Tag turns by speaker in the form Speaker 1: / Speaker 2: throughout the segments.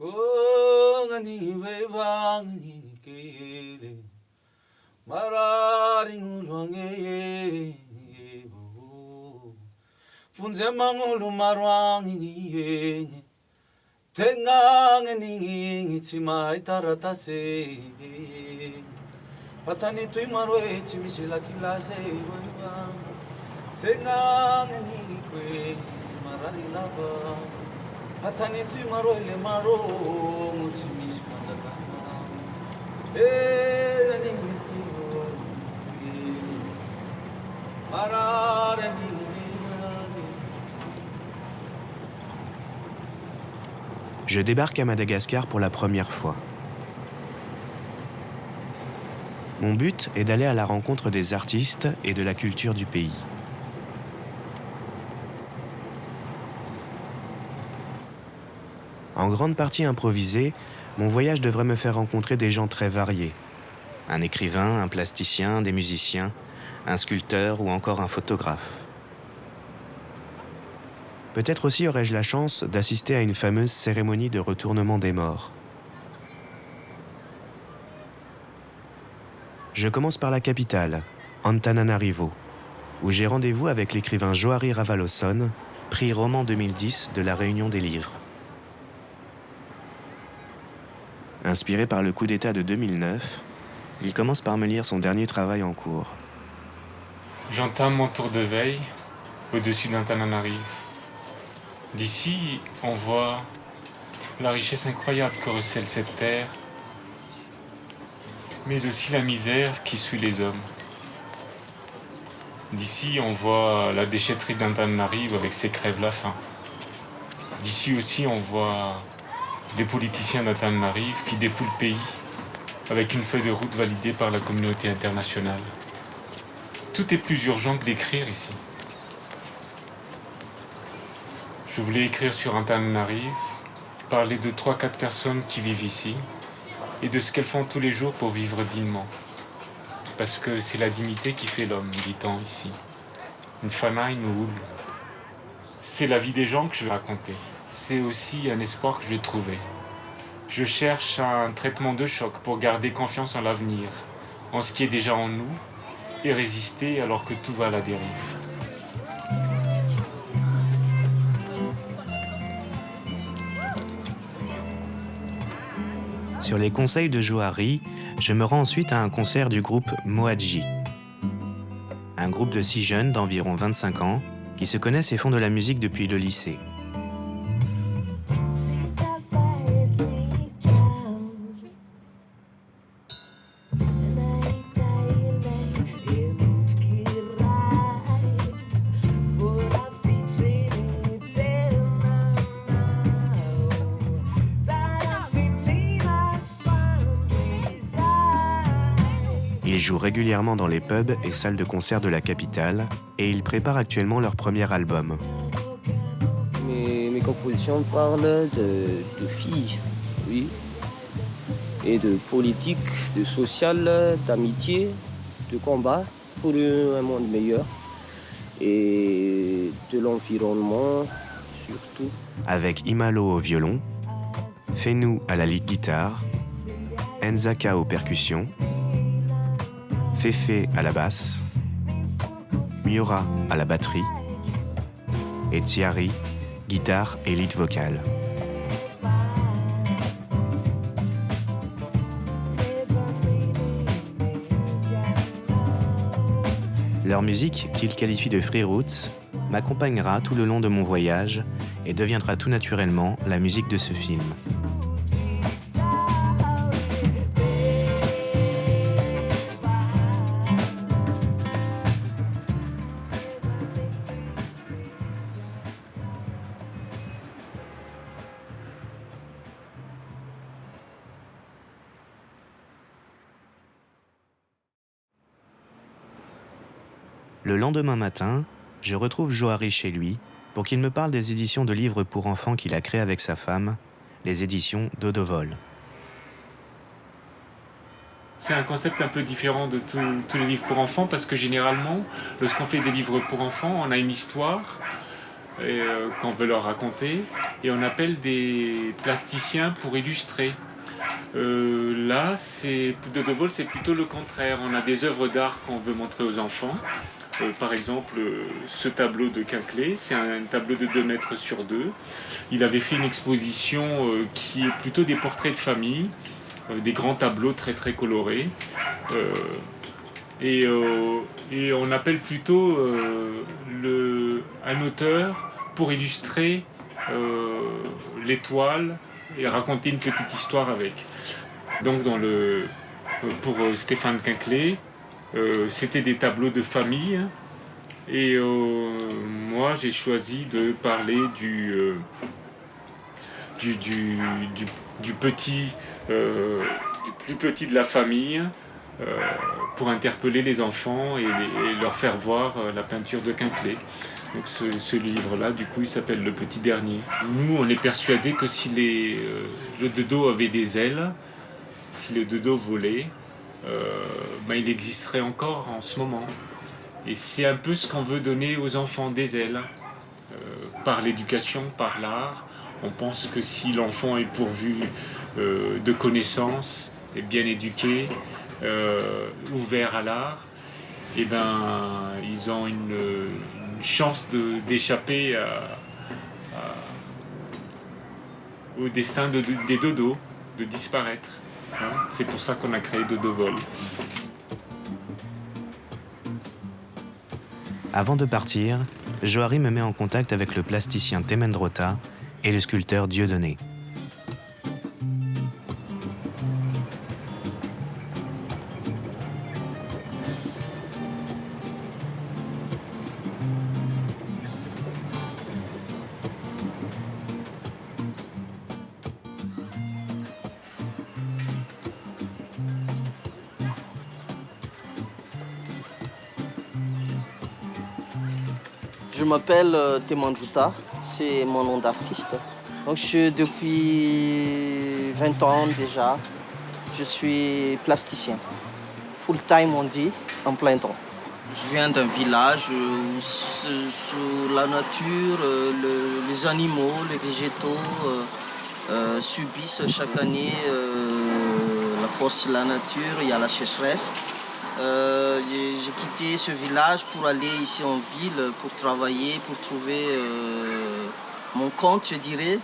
Speaker 1: Oh, ngani weva ngani kele, marari ngulwange, funze mangulu marwangi ni tenga ngani tima itarata se, patani tui marwe timisila kilase weva, tenga ngani kwe marari lava. Patani tu maro le maro mutimi sifanza kana ni marare ni.
Speaker 2: Je débarque à Madagascar pour la première fois. Mon but est d'aller à la rencontre des artistes et de la culture du pays. En grande partie improvisé, mon voyage devrait me faire rencontrer des gens très variés. Un écrivain, un plasticien, des musiciens, un sculpteur ou encore un photographe. Peut-être aussi aurai-je la chance d'assister à une fameuse cérémonie de retournement des morts. Je commence par la capitale, Antananarivo, où j'ai rendez-vous avec l'écrivain Johari Ravaloson, prix Roman 2010 de la Réunion des livres. Inspiré par le coup d'État de 2009, il commence par me lire son dernier travail en cours.
Speaker 3: J'entame mon tour de veille au-dessus d'Antananarivo. D'ici, on voit la richesse incroyable que recèle cette terre, mais aussi la misère qui suit les hommes. D'ici, on voit la déchetterie d'Antananarivo avec ses crèves-la-faim. D'ici aussi, on voit des politiciens d'Antananarivo qui dépouillent le pays avec une feuille de route validée par la communauté internationale. Tout est plus urgent que d'écrire ici. Je voulais écrire sur Antananarivo, parler de 3-4 personnes qui vivent ici et de ce qu'elles font tous les jours pour vivre dignement. Parce que c'est la dignité qui fait l'homme, dit-on ici. Une fana, une houle. C'est la vie des gens que je veux raconter. C'est aussi un espoir que je veux trouver. Je cherche un traitement de choc pour garder confiance en l'avenir, en ce qui est déjà en nous, et résister alors que tout va à la dérive.
Speaker 2: Sur les conseils de Johari, je me rends ensuite à un concert du groupe Moadji. Un groupe de 6 jeunes d'environ 25 ans qui se connaissent et font de la musique depuis le lycée. Ils jouent régulièrement dans les pubs et salles de concert de la capitale et ils préparent actuellement leur premier album.
Speaker 4: Mes compositions parlent de filles, oui, et de politique, de social, d'amitié, de combat pour un monde meilleur et de l'environnement surtout.
Speaker 2: Avec Imalo au violon, Fenou à la lead guitare, Enzaka aux percussions, Fefe à la basse, Miura à la batterie et Thierry, guitare et lead vocal. Leur musique, qu'ils qualifient de free roots, m'accompagnera tout le long de mon voyage et deviendra tout naturellement la musique de ce film. Le lendemain matin, je retrouve Johari chez lui pour qu'il me parle des éditions de livres pour enfants qu'il a créées avec sa femme, les éditions Dodovol.
Speaker 3: C'est un concept un peu différent de tous les livres pour enfants parce que généralement, lorsqu'on fait des livres pour enfants, on a une histoire qu'on veut leur raconter, et on appelle des plasticiens pour illustrer. Là, de De Vol, c'est plutôt le contraire. On a des œuvres d'art qu'on veut montrer aux enfants. Par exemple, ce tableau de Quinquelet, c'est un tableau de 2 mètres sur 2. Il avait fait une exposition qui est plutôt des portraits de famille, des grands tableaux très très colorés. Et on appelle plutôt un auteur pour illustrer l'étoile et raconter une petite histoire avec. Donc pour Stéphane Quinquelet, c'était des tableaux de famille, et moi j'ai choisi de parler du plus petit de la famille, pour interpeller les enfants et leur faire voir la peinture de Quinquelet. Donc ce livre-là, du coup, il s'appelle Le Petit Dernier. Nous, on est persuadés que si le dodo avait des ailes, si le dodo volait, il existerait encore en ce moment. Et c'est un peu ce qu'on veut donner aux enfants, des ailes. Par l'éducation, par l'art. On pense que si l'enfant est pourvu de connaissances, est bien éduqué, ouvert à l'art, ils ont une chance d'échapper au destin des dodos, de disparaître. C'est pour ça qu'on a créé Dodo Vol.
Speaker 2: Avant de partir, Johari me met en contact avec le plasticien Temendrota et le sculpteur Dieudonné.
Speaker 5: Je m'appelle Temendrota, c'est mon nom d'artiste. Donc depuis 20 ans déjà, je suis plasticien. Full time on dit, en plein temps. Je viens d'un village où sous la nature, les animaux, les végétaux subissent chaque année la force de la nature, il y a la sécheresse. J'ai quitté ce village pour aller ici en ville, pour travailler, pour trouver mon compte, je dirais.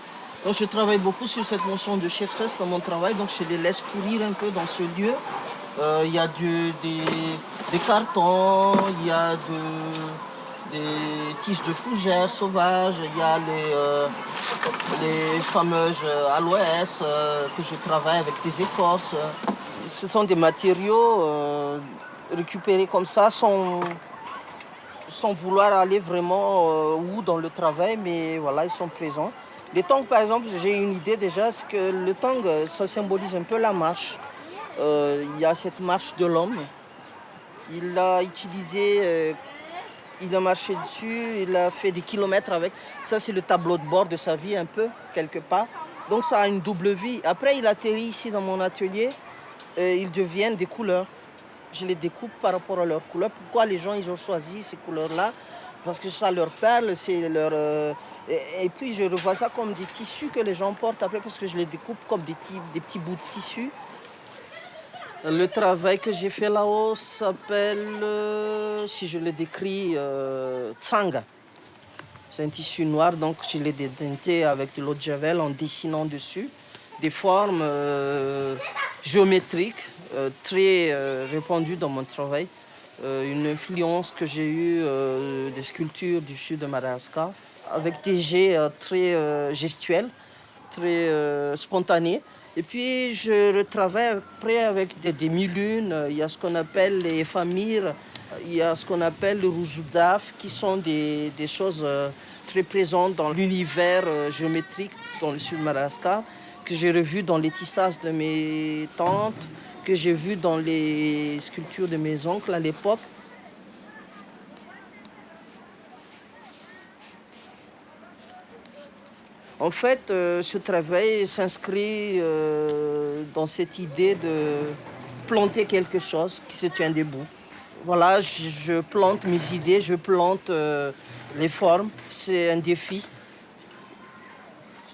Speaker 5: Donc je travaille beaucoup sur cette notion de sécheresse dans mon travail, donc je les laisse pourrir un peu dans ce lieu. Il y a des cartons, il y a des tiges de fougères sauvages, il y a les fameuses aloès que je travaille avec des écorces. Ce sont des matériaux récupérés comme ça sans vouloir aller vraiment où dans le travail, mais voilà, ils sont présents. Les tongs, par exemple, j'ai une idée déjà, c'est que le tong, ça symbolise un peu la marche. Il y a cette marche de l'homme. Il l'a utilisé, il a marché dessus, il a fait des kilomètres avec. Ça, c'est le tableau de bord de sa vie, un peu, quelque part. Donc, ça a une double vie. Après, il atterrit ici dans mon atelier. Ils deviennent des couleurs. Je les découpe par rapport à leurs couleurs. Pourquoi les gens ils ont choisi ces couleurs-là? Parce que ça leur parle, c'est leur... Et puis je revois ça comme des tissus que les gens portent après parce que je les découpe comme des petits bouts de tissu. Le travail que j'ai fait là-haut s'appelle, si je le décris, tsanga. C'est un tissu noir, donc je l'ai déteinté avec de l'eau de javel en dessinant dessus des formes géométriques très répandues dans mon travail. Une influence que j'ai eue des sculptures du sud de Madagascar, avec des jets très gestuels, très spontanés. Et puis je retravaille après avec des mille-lunes. Il y a ce qu'on appelle les famires, il y a ce qu'on appelle le roujoudaf, qui sont des choses très présentes dans l'univers géométrique dans le sud de Madagascar, que j'ai revu dans les tissages de mes tantes, que j'ai vu dans les sculptures de mes oncles à l'époque. En fait, ce travail s'inscrit dans cette idée de planter quelque chose qui se tient debout. Voilà, je plante mes idées, je plante les formes, c'est un défi.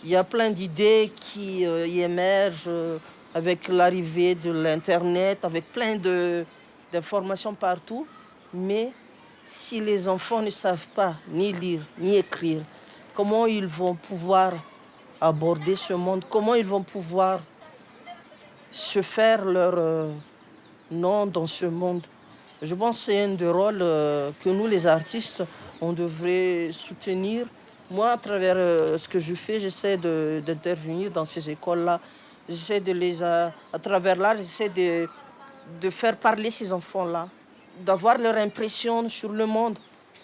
Speaker 5: Il y a plein d'idées qui y émergent avec l'arrivée de l'Internet, avec plein d'informations partout. Mais si les enfants ne savent pas ni lire, ni écrire, comment ils vont pouvoir aborder ce monde? Comment ils vont pouvoir se faire leur nom dans ce monde? Je pense que c'est un des rôles que nous, les artistes, on devrait soutenir. Moi, à travers ce que je fais, j'essaie d'intervenir dans ces écoles-là. J'essaie de les... à travers là, j'essaie de faire parler ces enfants-là, d'avoir leur impression sur le monde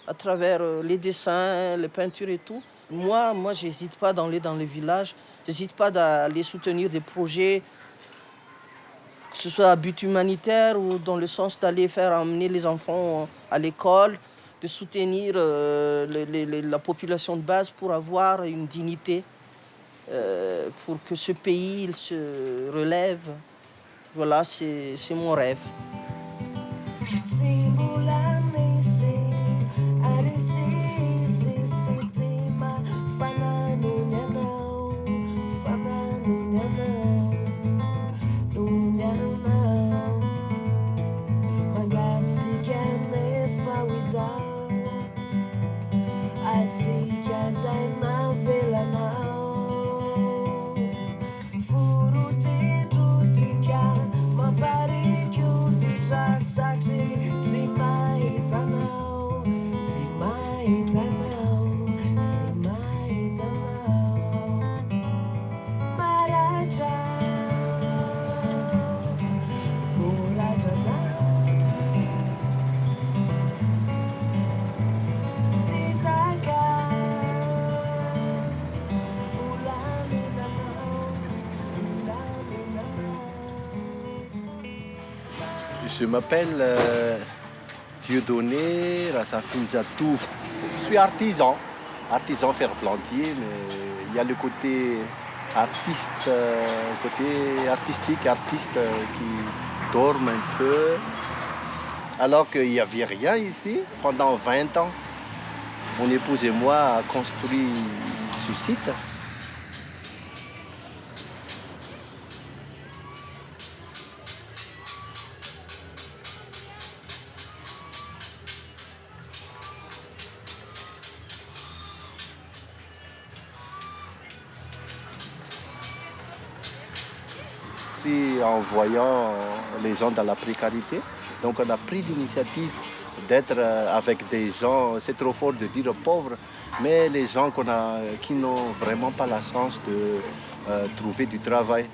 Speaker 5: à travers les dessins, les peintures et tout. Moi, je n'hésite pas d'aller dans les villages, je n'hésite pas d'aller soutenir des projets, que ce soit à but humanitaire ou dans le sens d'aller faire emmener les enfants à l'école, de soutenir la population de base pour avoir une dignité, pour que ce pays il se relève. Voilà, c'est mon rêve.
Speaker 6: Je m'appelle Dieudonné Rassafine Zatouf. Je suis artisan fer-plantier, mais il y a le côté artiste, artistique, qui dorme un peu. Alors qu'il n'y avait rien ici. Pendant 20 ans, mon épouse et moi avons construit ce site. En voyant les gens dans la précarité. Donc on a pris l'initiative d'être avec des gens, c'est trop fort de dire pauvres, mais les gens qui n'ont vraiment pas la chance de trouver du travail.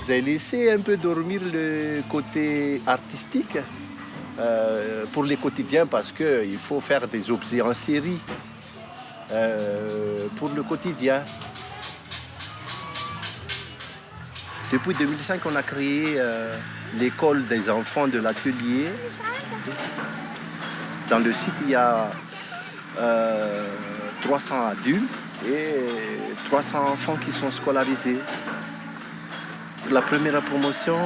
Speaker 6: J'ai laissé un peu dormir le côté artistique pour les quotidiens parce qu'il faut faire des objets en série pour le quotidien. Depuis 2005, on a créé l'école des enfants de l'atelier. Dans le site, il y a 300 adultes et 300 enfants qui sont scolarisés. La première promotion,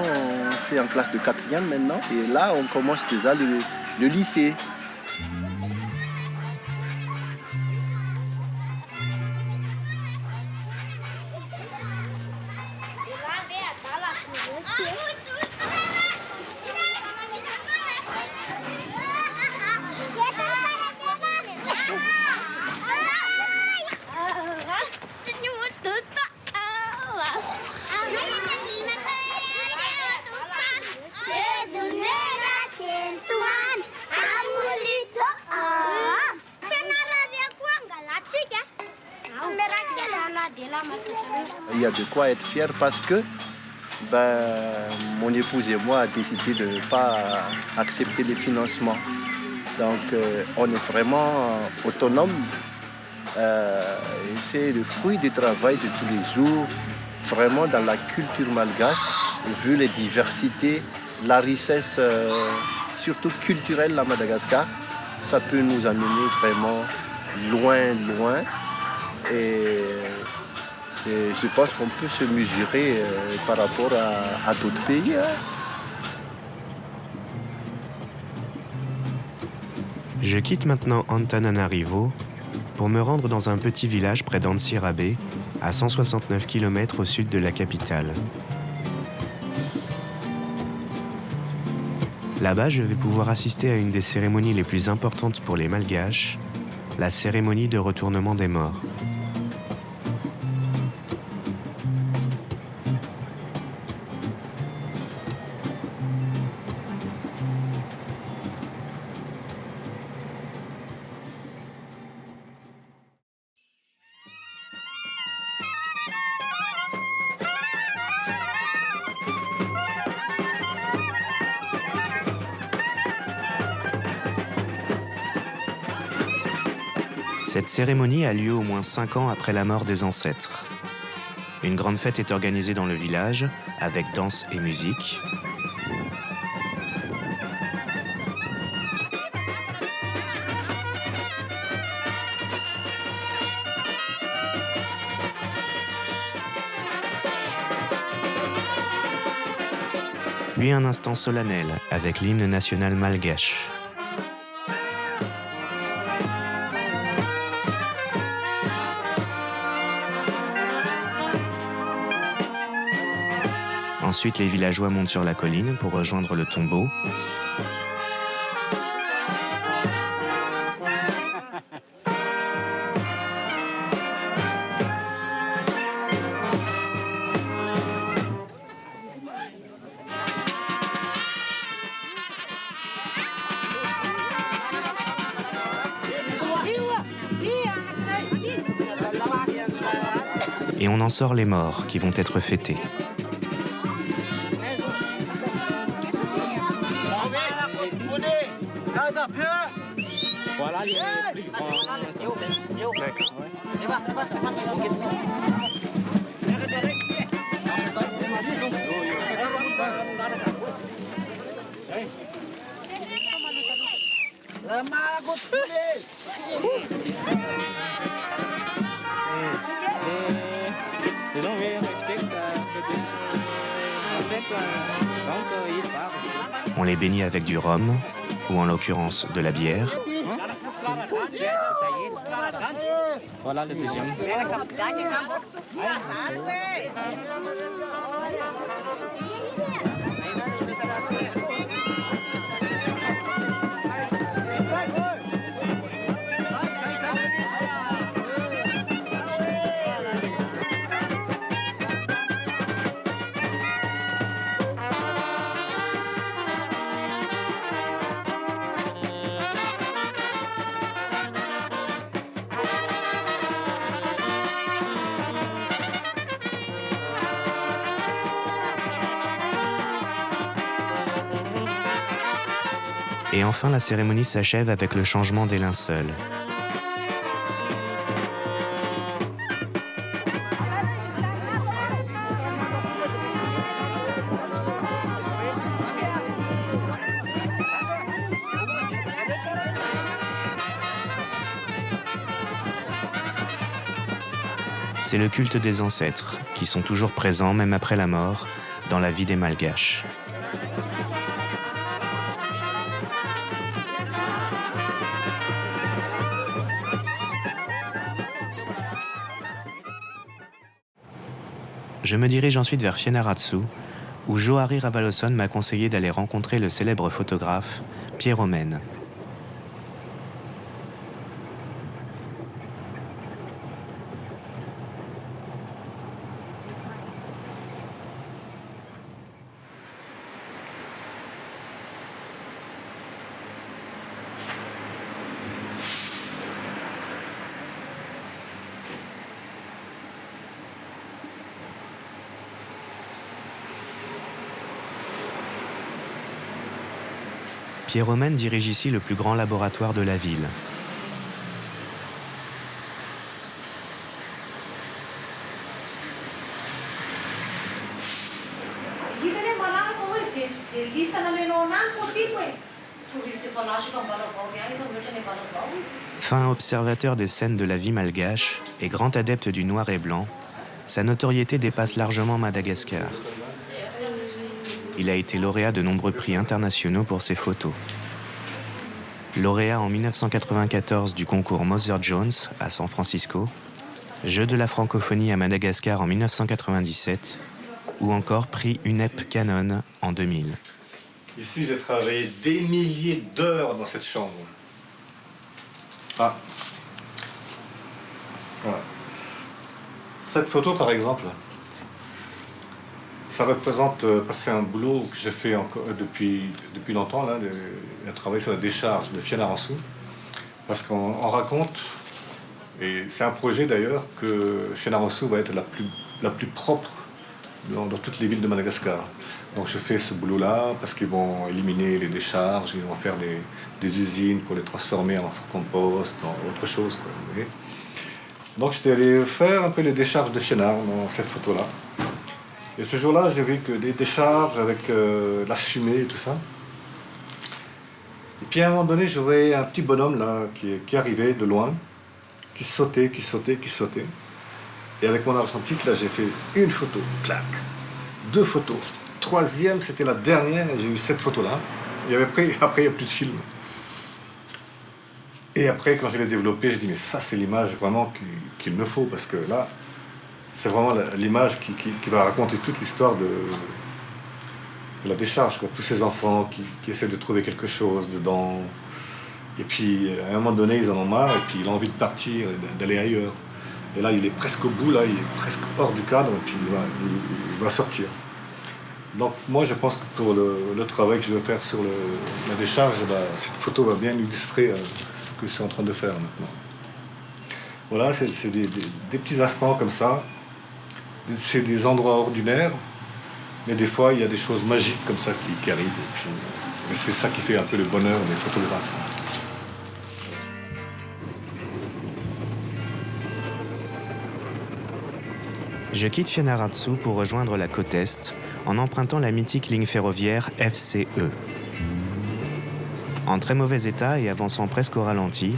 Speaker 6: c'est en classe de 4e maintenant. Et là, on commence déjà le lycée. Il y a de quoi être fier parce que mon épouse et moi avons décidé de ne pas accepter les financements. Donc on est vraiment autonome Et c'est le fruit du travail de tous les jours, vraiment dans la culture malgache, vu les diversités, la richesse, surtout culturelle à Madagascar. Ça peut nous amener vraiment loin, loin. Et je pense qu'on peut se mesurer par rapport à d'autres pays. Hein.
Speaker 2: Je quitte maintenant Antananarivo pour me rendre dans un petit village près d'Antsirabe, à 169 km au sud de la capitale. Là-bas, je vais pouvoir assister à une des cérémonies les plus importantes pour les Malgaches, la cérémonie de retournement des morts. Cette cérémonie a lieu au moins 5 ans après la mort des ancêtres. Une grande fête est organisée dans le village, avec danse et musique. Puis un instant solennel avec l'hymne national malgache. Ensuite, les villageois montent sur la colline pour rejoindre le tombeau. Et on en sort les morts qui vont être fêtés.
Speaker 7: Voilà les plus grands les gens respectent donc ils parlent.
Speaker 2: On les bénit avec du rhum, ou en l'occurrence de la bière.
Speaker 7: Voilà le deuxième.
Speaker 2: Et enfin, la cérémonie s'achève avec le changement des linceuls. C'est le culte des ancêtres, qui sont toujours présents même après la mort, dans la vie des Malgaches. Je me dirige ensuite vers Fianarantsoa, où Johari Ravaloson m'a conseillé d'aller rencontrer le célèbre photographe Pierre Omen. Pierre Omen dirige ici le plus grand laboratoire de la ville. Fin observateur des scènes de la vie malgache et grand adepte du noir et blanc, sa notoriété dépasse largement Madagascar. Il a été lauréat de nombreux prix internationaux pour ses photos. Lauréat en 1994 du concours Mother Jones à San Francisco, Jeu de la francophonie à Madagascar en 1997 ou encore prix UNEP Canon en 2000.
Speaker 8: Ici, j'ai travaillé des milliers d'heures dans cette chambre. Ah. Voilà. Cette photo, par exemple, ça représente c'est un boulot que j'ai fait encore, depuis longtemps, là, un travail sur la décharge de Fianarantsoa, parce qu'on raconte, et c'est un projet d'ailleurs, que Fianarantsoa va être la plus propre dans toutes les villes de Madagascar. Donc je fais ce boulot-là parce qu'ils vont éliminer les décharges, ils vont faire des usines pour les transformer en compost, en autre chose, quoi, vous voyez. Donc j'étais allé faire un peu les décharges de Fiannar dans cette photo-là. Et ce jour-là, j'ai vu que des décharges avec la fumée et tout ça. Et puis à un moment donné, je voyais un petit bonhomme là qui arrivait de loin, qui sautait. Et avec mon argentique, là, j'ai fait une photo, clac, 2 photos. 3e, c'était la dernière, et j'ai eu cette photo-là. Et après, il n'y a plus de film. Et après, quand je l'ai développé, je dis, mais ça, c'est l'image vraiment qu'il me faut, parce que là, c'est vraiment l'image qui va raconter toute l'histoire de la décharge, quoi. Tous ces enfants qui essaient de trouver quelque chose dedans. Et puis, à un moment donné, ils en ont marre, et puis il a envie de partir, d'aller ailleurs. Et là, il est presque au bout, là, il est presque hors du cadre, et puis il va sortir. Donc moi, je pense que pour le travail que je vais faire sur la décharge, cette photo va bien illustrer ce que je suis en train de faire maintenant. Voilà, c'est des petits instants comme ça. C'est des endroits ordinaires, mais des fois, il y a des choses magiques comme ça qui arrivent. Et c'est ça qui fait un peu le bonheur des photographes.
Speaker 2: Je quitte Fianarantsoa pour rejoindre la côte Est en empruntant la mythique ligne ferroviaire FCE. En très mauvais état et avançant presque au ralenti,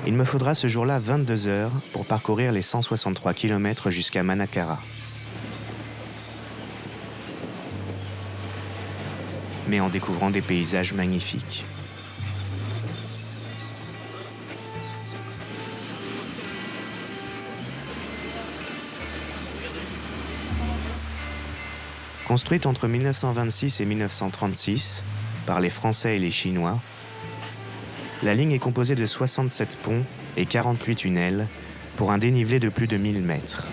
Speaker 2: il me faudra ce jour-là 22 heures pour parcourir les 163 km jusqu'à Manakara. Mais en découvrant des paysages magnifiques. Construite entre 1926 et 1936 par les Français et les Chinois, la ligne est composée de 67 ponts et 48 tunnels pour un dénivelé de plus de 1000 mètres.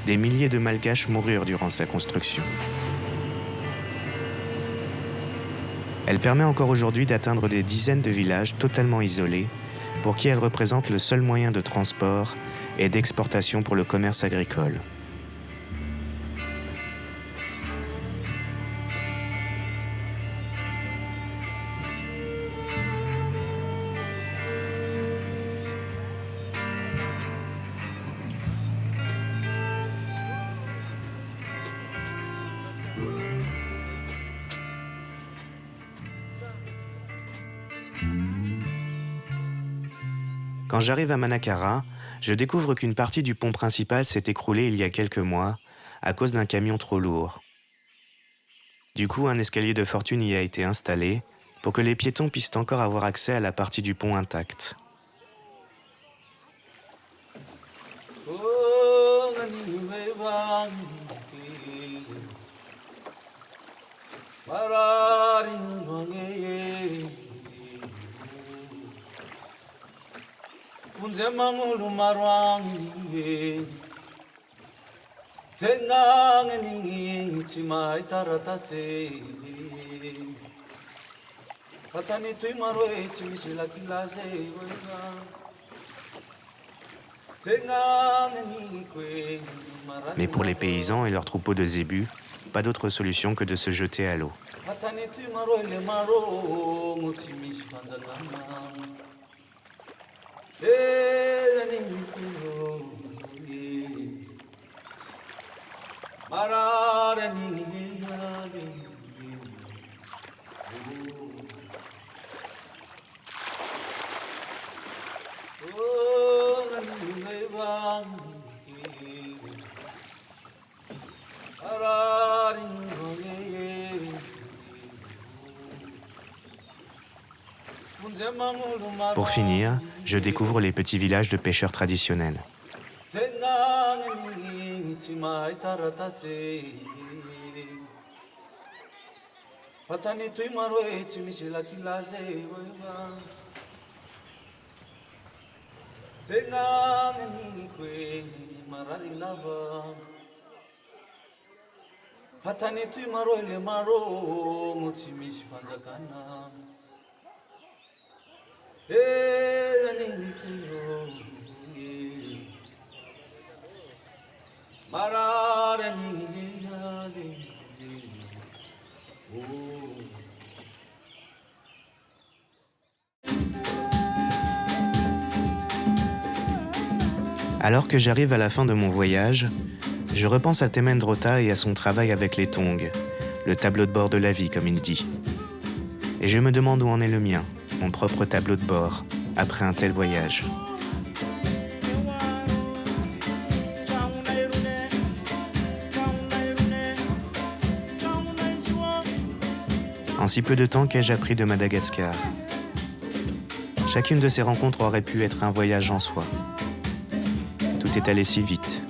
Speaker 2: Des milliers de Malgaches moururent durant sa construction. Elle permet encore aujourd'hui d'atteindre des dizaines de villages totalement isolés pour qui elle représente le seul moyen de transport et d'exportation pour le commerce agricole. Quand j'arrive à Manakara, je découvre qu'une partie du pont principal s'est écroulée il y a quelques mois à cause d'un camion trop lourd. Du coup, un escalier de fortune y a été installé pour que les piétons puissent encore avoir accès à la partie du pont intacte.
Speaker 1: Mangulu marwangi tengang ni chimai taratase patani tui marwe chimisila kilase tengang ni kwe.
Speaker 2: Mais pour les paysans et leurs troupeaux de zébus, pas d'autre solution que de se jeter à l'eau.
Speaker 1: patani tui marwe le maro ngutsimisi fanzakana. Mara
Speaker 2: Pour finir, je découvre les petits villages de pêcheurs traditionnels. Alors que j'arrive à la fin de mon voyage, je repense à Temendrota et à son travail avec les tongs, le tableau de bord de la vie, comme il dit. Et je me demande où en est le mien, mon propre tableau de bord, après un tel voyage. En si peu de temps, qu'ai-je appris de Madagascar? Chacune de ces rencontres aurait pu être un voyage en soi. Tout est allé si vite.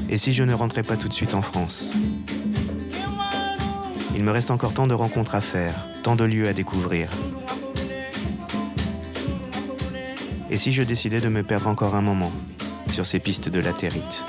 Speaker 2: Et si je ne rentrais pas tout de suite en France? Il me reste encore tant de rencontres à faire, tant de lieux à découvrir. Et si je décidais de me perdre encore un moment sur ces pistes de latérite?